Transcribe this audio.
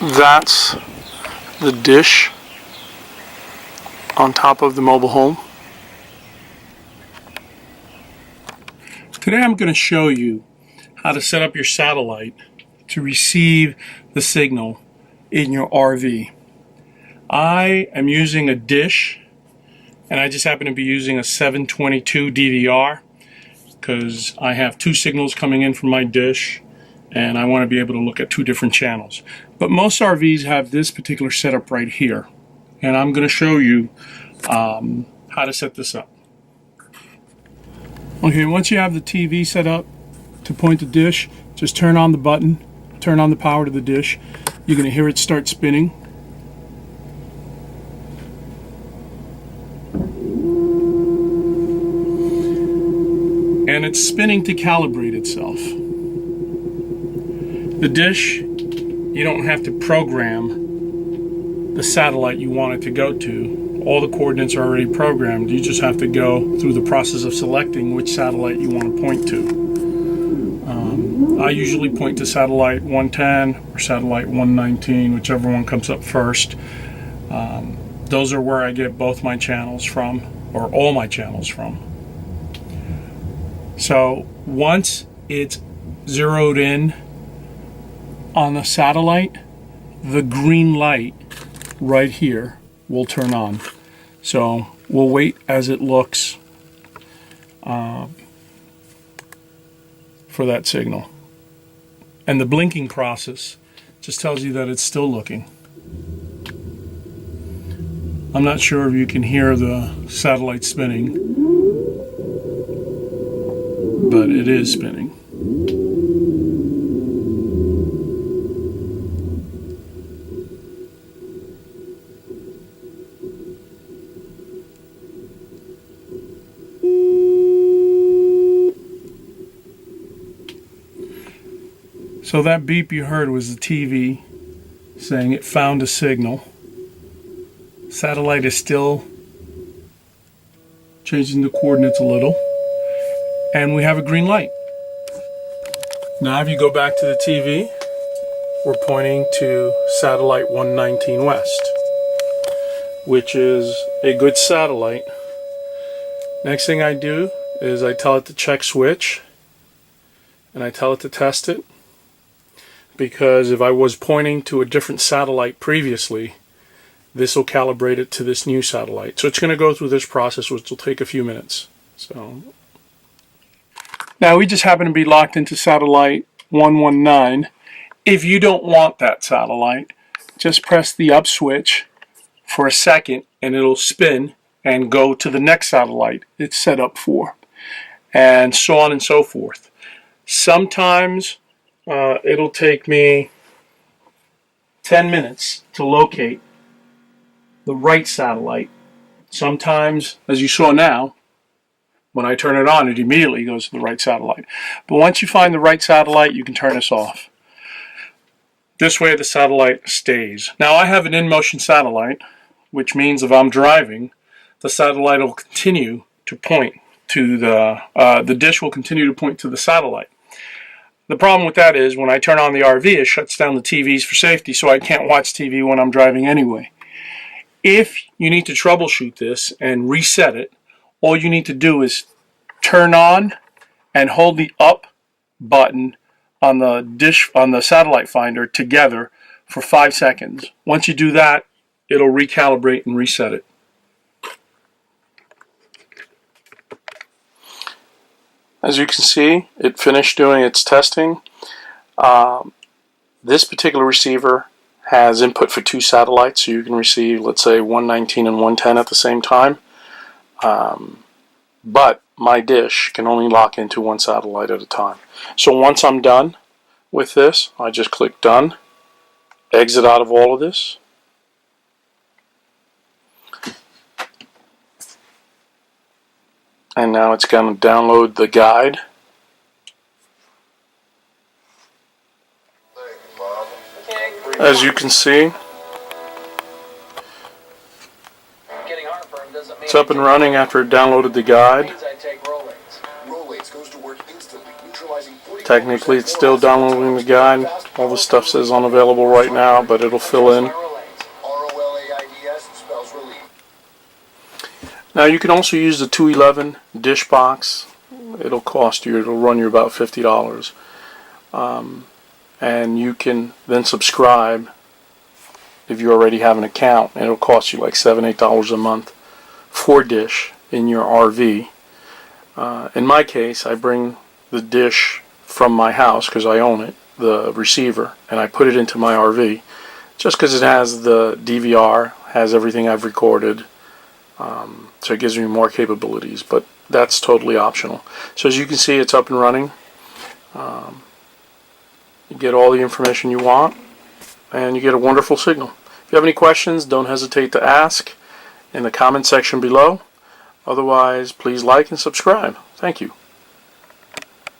That's the dish on top of the mobile home. Today I'm going to show you how to set up your satellite to receive the signal in your RV. I am using a dish, and I just happen to be using a 722 DVR because I have two signals coming in from my dish and I want to be able to look at two different channels. But most RVs have this particular setup right here, and I'm going to show you how to set this up. Okay, once you have the TV set up to point the dish, just turn on the button, turn on the power to the dish. You're going to hear it start spinning. And it's spinning to calibrate itself. The dish, you don't have to program the satellite you want it to go to. All the coordinates are already programmed. You just have to go through the process of selecting which satellite you want to point to. I usually point to satellite 110 or satellite 119, whichever one comes up first. Those are where I get both my channels from, or all my channels from. So once it's zeroed in on the satellite, the green light right here will turn on. So we'll wait as it looks for that signal. And the blinking process just tells you that it's still looking. I'm not sure if you can hear the satellite spinning, but it is spinning. So that beep you heard was the TV saying it found a signal. Satellite is still changing the coordinates a little, and we have a green light. Now if you go back to the TV, we're pointing to satellite 119 West, which is a good satellite. Next thing I do is I tell it to check switch, and I tell it to test it, because if I was pointing to a different satellite previously, this will calibrate it to this new satellite. So it's going to go through this process, which will take a few minutes. So now we just happen to be locked into satellite 119. If you don't want that satellite, just press the up switch for a second and it'll spin and go to the next satellite it's set up for, and so on and so forth. Sometimes it'll take me 10 minutes to locate the right satellite. Sometimes, as you saw now, when I turn it on, it immediately goes to the right satellite. But once you find the right satellite, you can turn this off. This way the satellite stays. Now I have an in-motion satellite, which means if I'm driving, the satellite will continue to point to the dish will continue to point to the satellite. The problem with that is when I turn on the RV, it shuts down the TVs for safety, so I can't watch TV when I'm driving anyway. If you need to troubleshoot this and reset it, all you need to do is turn on and hold the up button on the dish, on the satellite finder, together for 5 seconds. Once you do that, it'll recalibrate and reset it. As you can see, it finished doing its testing. This particular receiver has input for two satellites, so you can receive, let's say, 119 and 110 at the same time. But my dish can only lock into one satellite at a time. So once I'm done with this, I just click done, exit out of all of this. And now it's going to download the guide. As you can see, it's up and running after it downloaded the guide. Technically it's still downloading the guide. All the stuff says unavailable right now, but it'll fill in. Now you can also use the 211 dish box. It'll run you about $50. And you can then subscribe if you already have an account, and it'll cost you like $7-8 a month for dish in your RV. In my case, I bring the dish from my house because I own it, the receiver, and I put it into my RV just because it has the DVR, has everything I've recorded, so it gives me more capabilities, but that's totally optional. So as you can see, it's up and running. You get all the information you want, and you get a wonderful signal. If you have any questions, don't hesitate to ask in the comment section below. Otherwise, please like and subscribe. Thank you.